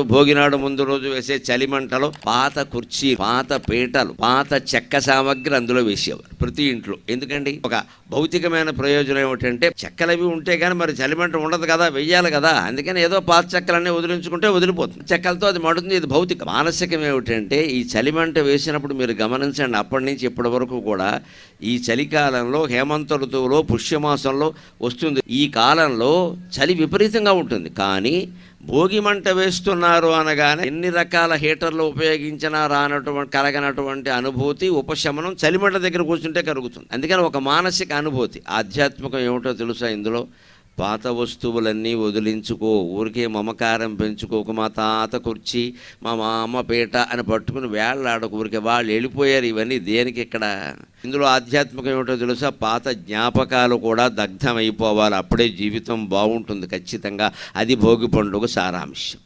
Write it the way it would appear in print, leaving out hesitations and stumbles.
భోగినాడు ముందు రోజు వేసే చలిమంటలో పాత కుర్చీ, పాత పీటలు, పాత చెక్క సామగ్రి అందులో వేసేవారు ప్రతి ఇంట్లో. ఎందుకండి? ఒక భౌతికమైన ప్రయోజనం ఏమిటంటే చెక్కలవి ఉంటే కానీ మరి చలిమంట ఉండదు కదా, వెయ్యాలి కదా. అందుకని ఏదో పాత చెక్కలన్నీ వదిలించుకుంటే వదిలిపోతుంది, చెక్కలతో అది మడుతుంది. ఇది భౌతిక. మానసికం ఏమిటంటే ఈ చలిమంట వేసినప్పుడు మీరు గమనించండి, అప్పటి నుంచి ఇప్పటి వరకు కూడా ఈ చలికాలంలో, హేమంత ఋతువులో, పుష్యమాసంలో వస్తుంది. ఈ కాలంలో చలి విపరీతంగా ఉంటుంది. కానీ భోగి మంట వేస్తున్నారు అనగానే ఎన్ని రకాల హీటర్లు ఉపయోగించినా కలగనటువంటి అనుభూతి, ఉపశమనం చలిమంట దగ్గర కూర్చుంటే కలుగుతుంది. అందుకని ఒక మానసిక అనుభూతి. ఆధ్యాత్మికం ఏమిటో తెలుసా? ఇందులో పాత వస్తువులన్నీ వదిలించుకో, ఊరికే మమకారం పెంచుకోకు. మా తాత కుర్చీ, మా మామ పీట అని పట్టుకుని వేళ్ళాడకు. ఊరికే వాళ్ళు వెళ్ళిపోయారు. ఇవన్నీ దేనికి ఇక్కడ? ఇందులో ఆధ్యాత్మికం ఏమిటో తెలుసా? పాత జ్ఞాపకాలు కూడా దగ్ధమైపోవాలి. అప్పుడే జీవితం బాగుంటుంది ఖచ్చితంగా. అది భోగి పండుగ సారాంశం.